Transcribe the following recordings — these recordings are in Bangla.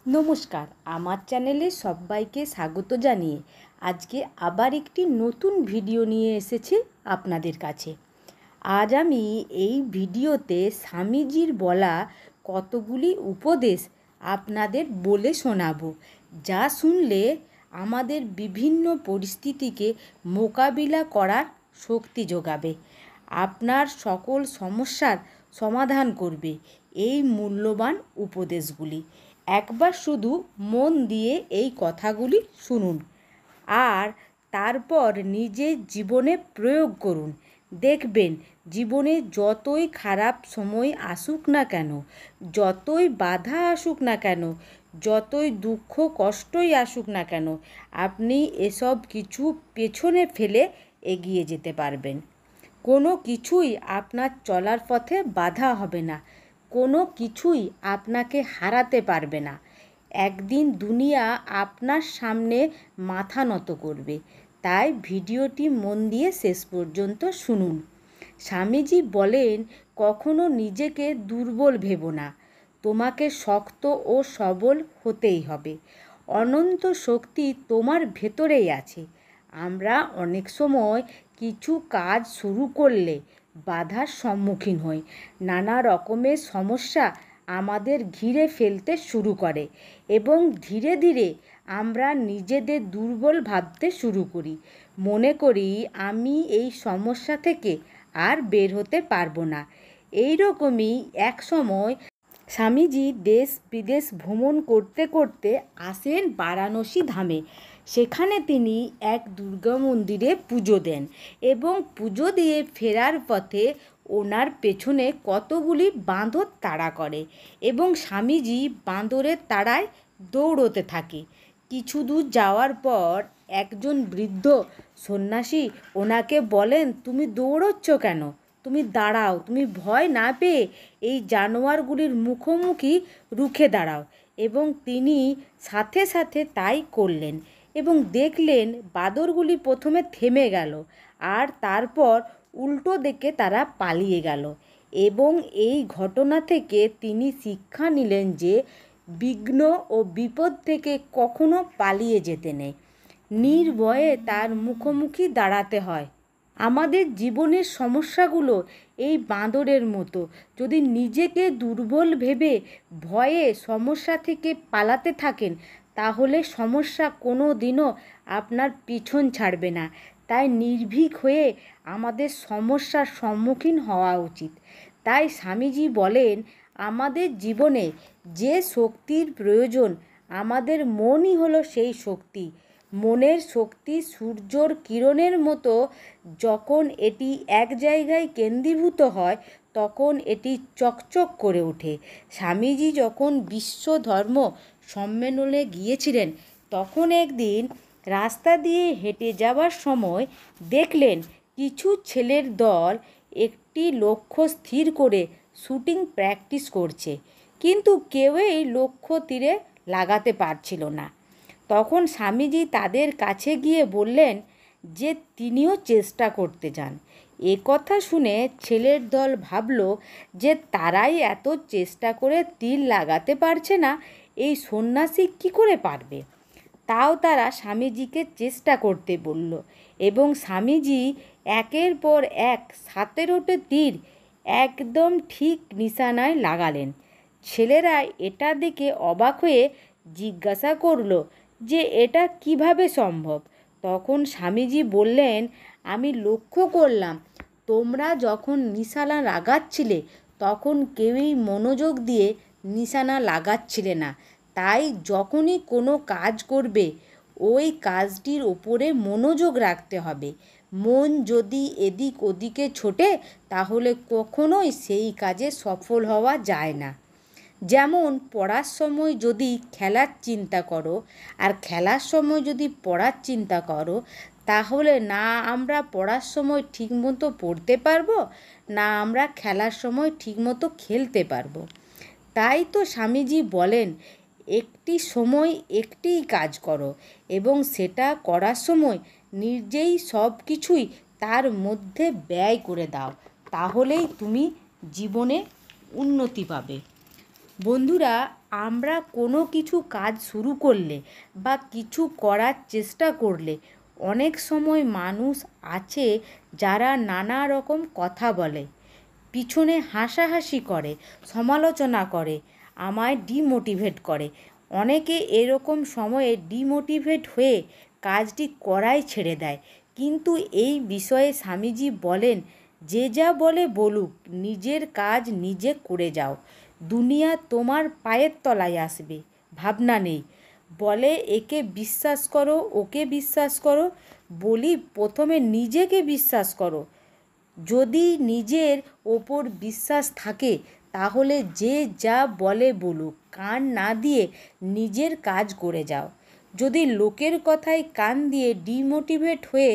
নমস্কার, আমার চ্যানেলে সবাইকে স্বাগত জানিয়ে আজকে আবার একটি নতুন ভিডিও নিয়ে এসেছি আপনাদের কাছে। আজ আমি এই ভিডিওতে স্বামীজির বলা কতগুলি উপদেশ আপনাদের বলে শোনাবো, যা শুনলে আমাদের বিভিন্ন পরিস্থিতিকে মোকাবিলা করার শক্তি যোগাবে, আপনার সকল সমস্যার সমাধান করবে। এই মূল্যবান উপদেশগুলি একবার শুধু মন দিয়ে এই কথাগুলি শুনুন আর তারপর নিজের জীবনে প্রয়োগ করুন। দেখবেন জীবনে যতই খারাপ সময় আসুক না কেন, যতই বাধা আসুক না কেন, যতই দুঃখ কষ্টই আসুক না কেন, আপনি এসব কিছু পেছনে ফেলে এগিয়ে যেতে পারবেন। কোনো কিছুই আপনার চলার পথে বাধা হবে না, কোনো কিছুই আপনাকে হারাতে পারবে না। একদিন দুনিয়া আপনার সামনে মাথা নত করবে। তাই ভিডিওটি মন দিয়ে শেষ পর্যন্ত শুনুন। স্বামীজি বলেন, কখনো নিজেকে দুর্বল ভেবো না, তোমাকে শক্ত ও সবল হতেই হবে। অনন্ত শক্তি তোমার ভেতরেই আছে। আমরা অনেক সময় কিছু কাজ শুরু করলে বাধার সম্মুখীন হই। নানা রকমের সমস্যা আমাদের ঘিরে ফেলতে শুরু করে এবং ধীরে ধীরে আমরা নিজেদের দুর্বল ভাবতে শুরু করি। মনে করি আমি এই সমস্যা থেকে আর বের হতে পারবো না। এই রকমই এক সময় স্বামীজি দেশ বিদেশ ভ্রমণ করতে করতে আসেন বারাণসী ধামে। সেখানে তিনি এক দুর্গা মন্দিরে পুজো দেন এবং পুজো দিয়ে ফেরার পথে ওনার পেছনে কতগুলি বাঁদর তাড়া করে এবং স্বামীজি বাঁদরের তাড়ায় দৌড়তে থাকে। কিছু দূর যাওয়ার পর একজন বৃদ্ধ সন্ন্যাসী ওনাকে বলেন, তুমি দৌড়চ্ছ কেন? তুমি দাঁড়াও, তুমি ভয় না পেয়ে এই জানোয়ারগুলির মুখোমুখি রুখে দাঁড়াও। এবং তিনি সাথে সাথে তাই করলেন এবং দেখলেন বাঁদরগুলি প্রথমে থেমে গেল আর তারপর উল্টো দিকে তারা পালিয়ে গেল। এবং এই ঘটনা থেকে তিনি শিক্ষা নিলেন যে বিঘ্ন ও বিপদ থেকে কখনো পালিয়ে যেতে নেই, নির্ভয়ে তার মুখোমুখি দাঁড়াতে হয়। আমাদের জীবনের সমস্যাগুলো এই বাঁদরের মতো। যদি নিজেকে দুর্বল ভেবে ভয়ে সমস্যা থেকে পালাতে থাকেন, তাহলে সমস্যা কোনো দিনও আপনার পিছন ছাড়বে না। তাই নির্ভীক হয়ে আমাদের সমস্যার সম্মুখীন হওয়া উচিত। তাই স্বামীজি বলেন, আমাদের জীবনে যে শক্তির প্রয়োজন, আমাদের মনই হলো সেই শক্তি। মনের শক্তি সূর্যর কিরণের মতো। যখন এটি এক জায়গায় কেন্দ্রীভূত হয় তখন এটি চকচক করে ওঠে। স্বামীজি যখন বিশ্ব ধর্ম সম্মেলনে গিয়েছিলেন, তখন একদিন রাস্তা দিয়ে হেঁটে যাওয়ার সময় দেখলেন কিছু ছেলের দল একটি লক্ষ্য স্থির করে শুটিং প্র্যাকটিস করছে, কিন্তু কেউই লক্ষ্য তীরে লাগাতে পারছিল না। তখন স্বামীজি তাদের কাছে গিয়ে বললেন যে তিনিও চেষ্টা করতে চান। এ কথা শুনে ছেলের দল ভাবল যে তারাই এত চেষ্টা করে তীর লাগাতে পারছে না, এই সন্ন্যাসী কী করে পারবে। তাও তারা স্বামীজিকে চেষ্টা করতে বলল এবং স্বামীজি একের পর এক 17টি তীর একদম ঠিক নিশানায় লাগালেন। ছেলেরা এটা দেখে অবাক হয়ে জিজ্ঞাসা করল যে এটা কিভাবে সম্ভব। তখন স্বামীজি বললেন, আমি লক্ষ্য করলাম তোমরা যখন নিশানা লাগাচ্ছিলে তখন কেউই মনোযোগ দিয়ে নিশানা লাগাচ্ছিলে না। তাই যখনই কোনো কাজ করবে ওই কাজটির ওপরে মনোযোগ রাখতে হবে। মন যদি এদিক ওদিকে ছোটে তাহলে কখনোই সেই কাজে সফল হওয়া যায় না। যেমন পড়ার সময় যদি খেলার চিন্তা করো আর খেলার সময় যদি পড়ার চিন্তা করো, তাহলে না আমরা পড়ার সময় ঠিকমতো পড়তে পারবো, না আমরা খেলার সময় ঠিকমতো খেলতে পারবো। তাই তো স্বামীজি বলেন, একটি সময় একটিই কাজ করো এবং সেটা করার সময় নিজেই সব কিছুই তার মধ্যে ব্যয় করে দাও, তাহলেই তুমি জীবনে উন্নতি পাবে। বন্ধুরা, আমরা কোনো কিছু কাজ শুরু করলে বা কিছু করার চেষ্টা করলে অনেক সময় মানুষ আছে যারা নানা রকম কথা বলে, পিছনে হাসাহাসি করে, সমালোচনা করে, আমায় ডিমোটিভেট করে। অনেকে এরকম সময়ে ডিমোটিভেট হয়ে কাজটি করাই ছেড়ে দেয়। কিন্তু এই বিষয়ে স্বামীজি বলেন, যে যা বলে বলুক, নিজের কাজ নিজে করে যাও। দুনিয়া তোমার পায়ের তলায় আসবে, ভাবনা নেই। বলে একে বিশ্বাস করো, ওকে বিশ্বাস করো। বলি প্রথমে নিজেকে বিশ্বাস করো। যদি নিজের ওপর বিশ্বাস থাকে তাহলে যে যা বলে বলুক কান না দিয়ে নিজের কাজ করে যাও। যদি লোকের কথায় কান দিয়ে ডিমোটিভেট হয়ে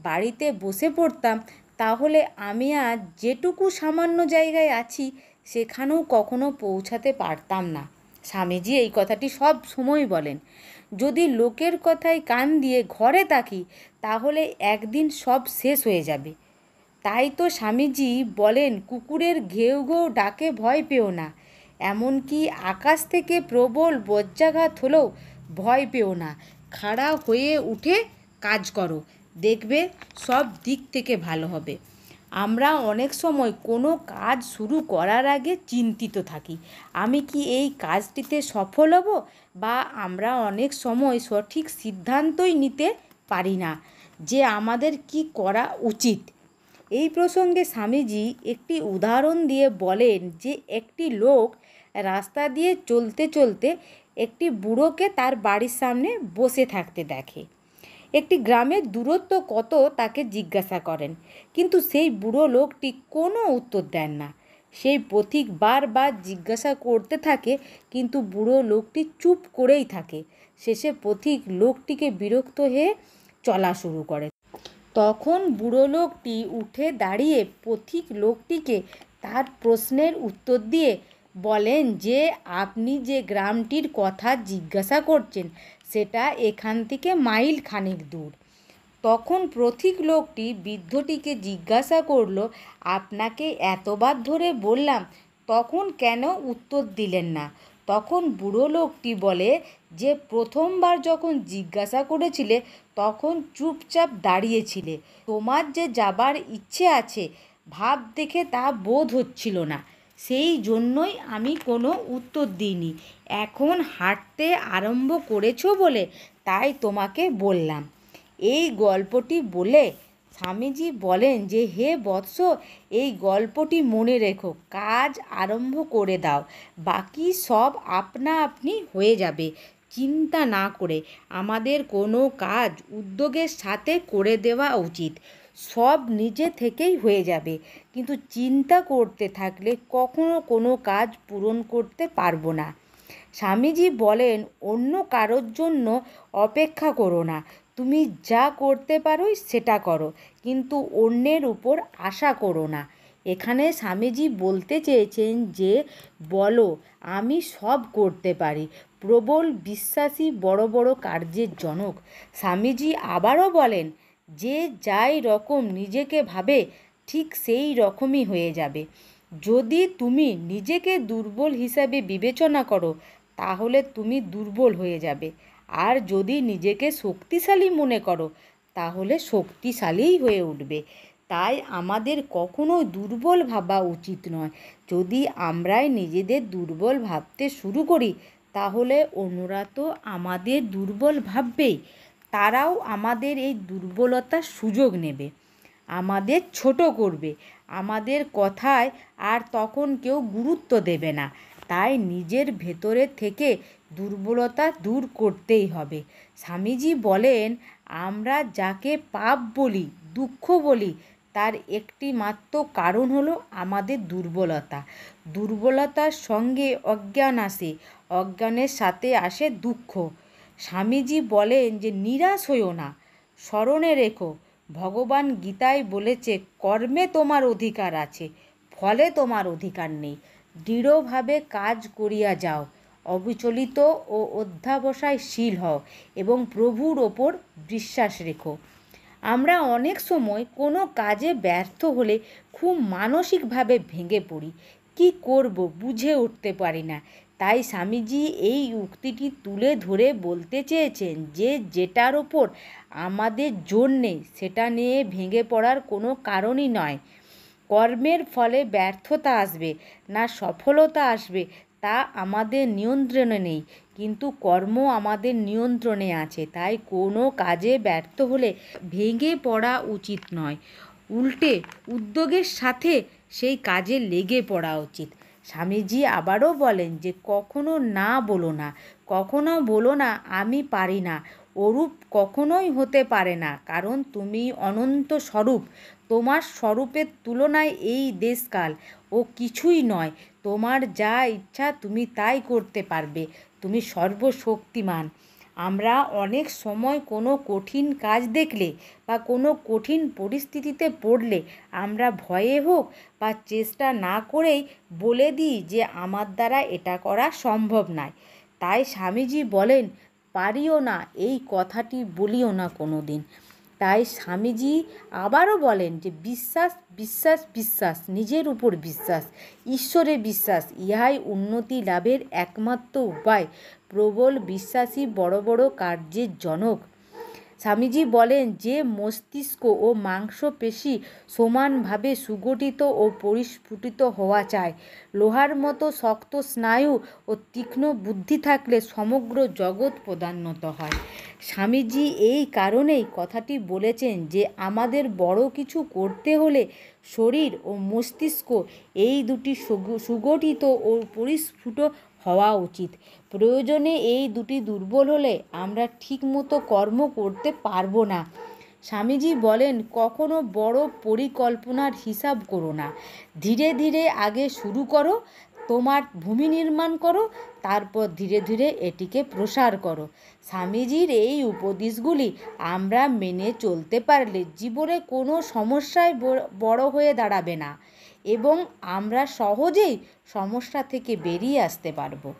বাড়িতে বসে পড়তাম তাহলে আমি আজ যেটুকু সামান্য জায়গায় আছি সেখানেও কখনো পৌঁছাতে পারতাম না। স্বামীজি এই কথাটি সব সময় বলেন। যদি লোকের কথায় কান দিয়ে ঘরে থাকি তাহলে একদিন সব শেষ হয়ে যাবে। তাই তো স্বামীজি বলেন, কুকুরের ঘেউ ঘেউ ডাকে ভয় পেও না, এমনকি আকাশ থেকে প্রবল বজ্রাঘাত হলেও ভয় পেও না। খাড়া হয়ে উঠে কাজ করো, দেখবে সব দিক থেকে ভালো হবে। আমরা অনেক সময় কোনো কাজ শুরু করার আগে চিন্তিত থাকি, আমি কি এই কাজটিতে সফল হব? বা আমরা অনেক সময় সঠিক সিদ্ধান্তই নিতে পারি না যে আমাদের কি করা উচিত। এই প্রসঙ্গে স্বামীজি একটি উদাহরণ দিয়ে বলেন যে একটি লোক রাস্তা দিয়ে চলতে চলতে একটি বুড়োকে তার বাড়ির সামনে বসে থাকতে দেখে। একটি গ্রামের দূরত্ব কত তাকে জিজ্ঞাসা করেন, কিন্তু সেই বুড়ো লোকটি কোনো উত্তর দেন না। সেই পথিক বারবার জিজ্ঞাসা করতে থাকে, কিন্তু বুড়ো লোকটি চুপ করেই থাকে। শেষে পথিক লোকটিকে বিরক্ত হয়ে চলা শুরু করে। তখন বুড়ো লোকটি উঠে দাঁড়িয়ে পথিক লোকটিকে তার প্রশ্নের উত্তর দিয়ে বলেন যে আপনি যে গ্রামটির কথা জিজ্ঞাসা করছেন সেটা এখান থেকে মাইল খানেক দূর। তখন পথিক লোকটি বৃদ্ধটিকে জিজ্ঞাসা করলো, আপনাকে এতবার ধরে বললাম, তখন কেন উত্তর দিলেন না? তখন বুড়ো লোকটি বলে যে প্রথমবার যখন জিজ্ঞাসা করেছিলে তখন চুপচাপ দাঁড়িয়েছিলে, তোমার যে যাবার ইচ্ছে আছে ভাব দেখে তা বোধ হচ্ছিল না, সেই জন্যই আমি কোনো উত্তর দিইনি। এখন হাঁটতে আরম্ভ করেছো বলে তাই তোমাকে বললাম। এই গল্পটি বলে স্বামীজি বলেন যে হে বৎস, এই গল্পটি মনে রেখো, কাজ আরম্ভ করে দাও, বাকি সব আপনা আপনি হয়ে যাবে। চিন্তা না করে আমাদের কোনো কাজ উদ্যোগের সাথে করে দেওয়া উচিত, সব নিজে থেকেই হয়ে যাবে। কিন্তু চিন্তা করতে থাকলে কখনো কোনো কাজ পূরণ করতে পারবো না। স্বামীজি বলেন, অন্য কারোর জন্য অপেক্ষা করো না, তুমি যা করতে পারো সেটা করো, কিন্তু অন্যের উপর আশা করো না। এখানে স্বামীজি বলতে চেয়েছেন যে বলো আমি সব করতে পারি, প্রবল বিশ্বাসী বড় বড় কার্যের জনক। স্বামীজি আবারও বলেন, যে যাই রকম নিজেকে ভাবে ঠিক সেই রকমই হয়ে যাবে। যদি তুমি নিজেকে দুর্বল হিসাবে বিবেচনা করো তাহলে তুমি দুর্বল হয়ে যাবে, আর যদি নিজেকে শক্তিশালী মনে করো তাহলে শক্তিশালীই হয়ে উঠবে। তাই আমাদের কখনোই দুর্বল ভাবা উচিত নয়। যদি আমরাই নিজেদের দুর্বল ভাবতে শুরু করি তাহলে অন্যরা তো আমাদের দুর্বল ভাববেই, তারাও আমাদের এই দুর্বলতার সুযোগ নেবে, আমাদের ছোট করবে, আমাদের কথায় আর তখন কেউ গুরুত্ব দেবে না। তাই নিজের ভেতরে থেকে দুর্বলতা দূর করতেই হবে। স্বামীজি বলেন, আমরা যাকে পাপ বলি, দুঃখ বলি, তার একটি মাত্র কারণ হলো আমাদের দুর্বলতা। দুর্বলতার সঙ্গে অজ্ঞান আসে, অজ্ঞানের সাথে আসে দুঃখ। স্বামীজি বলেন যে নিরাশ হইও না, স্মরণে রেখো ভগবান গীতায় বলেছে কর্মে তোমার অধিকার আছে, ফলে তোমার অধিকার নেই। দৃঢ়ভাবে কাজ করিয়া যাও, অবিচলিত ও অধ্যবসায়শীল হও এবং প্রভুর ওপর বিশ্বাস রেখো। আমরা অনেক সময় কোনো কাজে ব্যর্থ হলে খুব মানসিকভাবে ভেঙে পড়ি, কি করব বুঝে উঠতে পারি না, তাই স্বামীজি এই উক্তিটি তুলে ধরে বলতে চেয়েছেন যে যেটার ওপর আমাদের জোর নেই সেটা নিয়ে ভেঙে পড়ার কোনো কারণই নয়। কর্মের ফলে ব্যর্থতা আসবে না সফলতা আসবে তা আমাদের নিয়ন্ত্রণে নেই, কিন্তু কর্ম আমাদের নিয়ন্ত্রণে আছে। তাই কোনো কাজে ব্যর্থ হলে ভেঙে পড়া উচিত নয়, উল্টে উদ্যোগের সাথে সেই কাজে লেগে পড়া উচিত। স্বামীজি আবারও বলেন যে কখনো না বলো না, কখনো বলো না আমি পারি না। ওরূপ কখনোই হতে পারে না, কারণ তুমি অনন্ত স্বরূপ। তোমার স্বরূপের তুলনায় এই দেশকাল ও কিছুই নয়। তোমার যা ইচ্ছা তুমি তাই করতে পারবে, তুমি সর্বশক্তিমান। আমরা অনেক সময় কোনো কঠিন কাজ দেখলে বা কোনো কঠিন পরিস্থিতিতে পড়লে আমরা ভয়ে হোক বা চেষ্টা না করেই বলে দিই যে আমার দ্বারা এটা করা সম্ভব নয়। তাই স্বামীজি বলেন, পারিও না এই কথাটি বলিও না কোনো দিন। তাই স্বামীজি আবারও বলেন যে বিশ্বাস বিশ্বাস বিশ্বাস, নিজের উপর বিশ্বাস, ঈশ্বরে বিশ্বাস, ইহাই উন্নতি লাভের একমাত্র উপায়। প্রবল বিশ্বাসী বড় বড় কার্যের জনক। স্বামীজি বলেন যে মস্তিষ্ক ও মাংসপেশি সমানভাবে সুগঠিত ও পরিস্ফুটিত হওয়া চাই। লোহার মতো শক্ত স্নায়ু ও তীক্ষ্ণ বুদ্ধি থাকলে সমগ্র জগৎ পদান্নত হয়। স্বামীজি এই কারণেই কথাটি বলেছেন যে আমাদের বড় কিছু করতে হলে শরীর ও মস্তিষ্ক এই দুটি সুগঠিত ও পরিস্ফুট হওয়া উচিত। প্রয়োজনে এই দুটি দুর্বল হলে আমরা ঠিকমতো কর্ম করতে পারবো না। স্বামীজি বলেন কখনো বড় পরিকল্পনার হিসাব করো না, ধীরে ধীরে আগে শুরু করো, তোমার ভূমি নির্মাণ করো, তারপর ধীরে ধীরে এটিকে প্রসার করো। স্বামীজির এই উপদেশগুলি আমরা মেনে চলতে পারলে জীবনে কোনো সমস্যায় বড় হয়ে দাঁড়াবে না এবং আমরা সহজেই সমস্যা থেকে বেরিয়ে আসতে পারবো।